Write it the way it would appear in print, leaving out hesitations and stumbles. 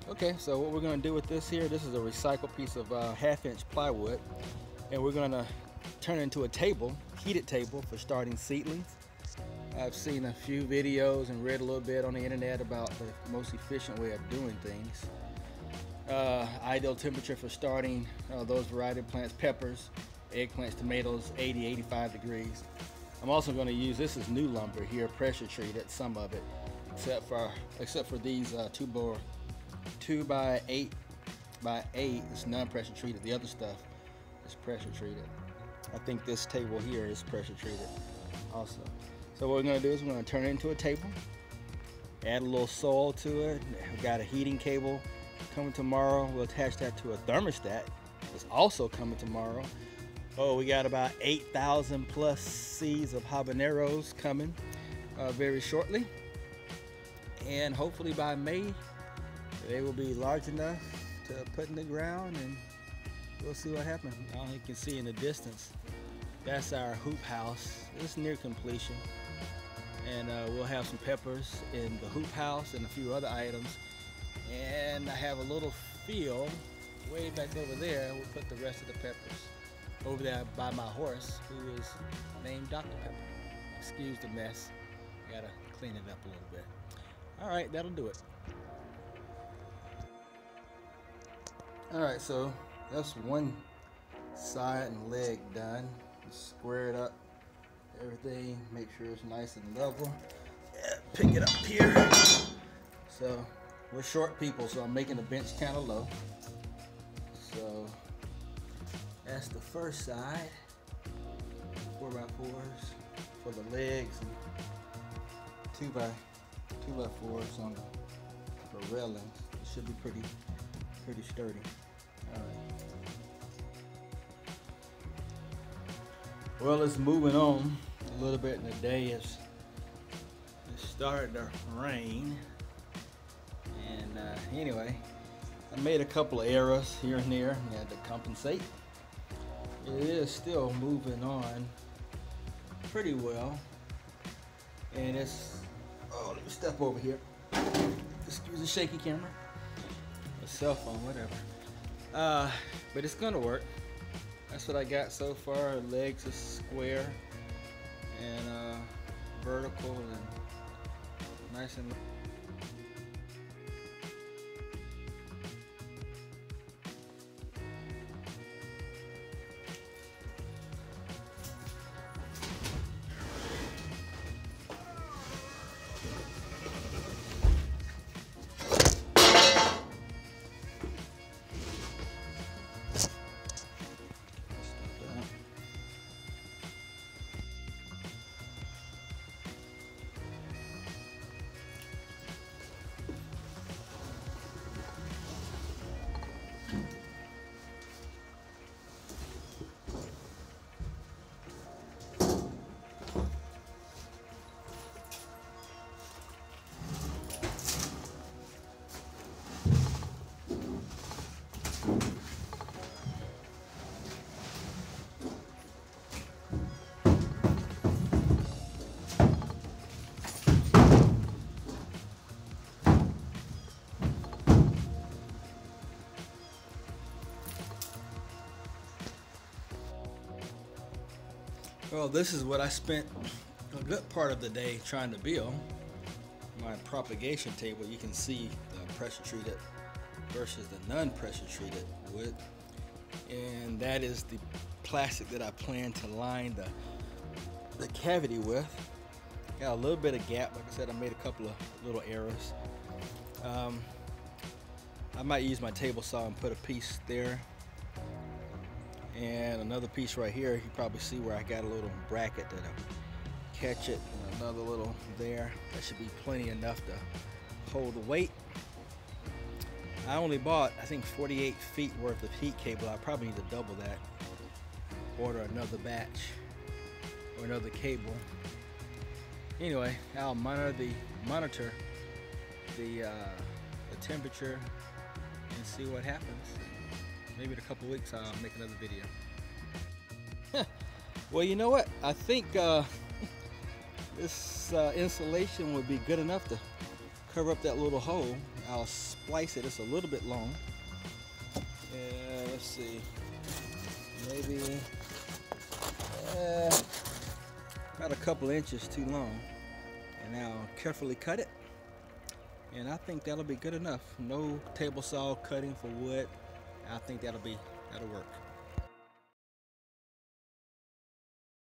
Okay, so what we're going to do with this here, this is a recycled piece of 1/2-inch plywood, and we're going to turn it into a table, heated table for starting seedlings. I've seen a few videos and read a little bit on the internet about the most efficient way of doing things. Ideal temperature for starting those variety of plants: peppers, eggplants, tomatoes, 80-85 degrees. I'm also going to use, this is new lumber here, pressure treated, some of it, except for these 2x8 is non-pressure treated. The other stuff is pressure treated. I think this table here is pressure treated also. So what we're going to do is we're going to turn it into a table, add a little soil to it. We've got a heating cable coming tomorrow. We'll attach that to a thermostat. It's also coming tomorrow. Oh, we got about 8,000 plus seeds of habaneros coming very shortly. And hopefully by May, they will be large enough to put in the ground, and we'll see what happens. You can see in the distance, that's our hoop house. It's near completion. And we'll have some peppers in the hoop house and a few other items. And I have a little field way back over there. We'll put the rest of the peppers over there by my horse, who is named Dr. Pepper. Excuse the mess. Gotta clean it up a little bit. All right, that'll do it. All right, so that's one side and leg done. Just square it up, everything, make sure it's nice and level. Yeah, pick it up here. So we're short people, so I'm making the bench kind of low. So that's the first side, 4x4s for the legs, and 2x4s on the railings. It should be pretty sturdy. All right. Well, it's moving on a little bit in the day. It's started to rain, and anyway, I made a couple of errors here and there. I had to compensate. It is still moving on pretty well, and it's, oh, let me step over here. Excuse the shaky camera, a cell phone, whatever. But it's gonna work. That's what I got so far. Legs are square and vertical and nice and. Well, this is what I spent a good part of the day trying to build. My propagation table. You can see the pressure treated versus the non-pressure treated wood. And that is the plastic that I plan to line the cavity with. Got a little bit of gap. Like I said, I made a couple of little errors. I might use my table saw and put a piece there. And another piece right here. You can probably see where I got a little bracket that'll catch it, and another little there. That should be plenty enough to hold the weight. I only bought, I think, 48 feet worth of heat cable. I probably need to double that. Order another batch or another cable. Anyway, I'll monitor the temperature and see what happens. Maybe in a couple weeks I'll make another video. Well, you know what? I think this insulation would be good enough to cover up that little hole. I'll splice it. It's a little bit long. Let's see, maybe about a couple inches too long. And I'll carefully cut it. And I think that'll be good enough. No table saw cutting for wood. I think that'll work.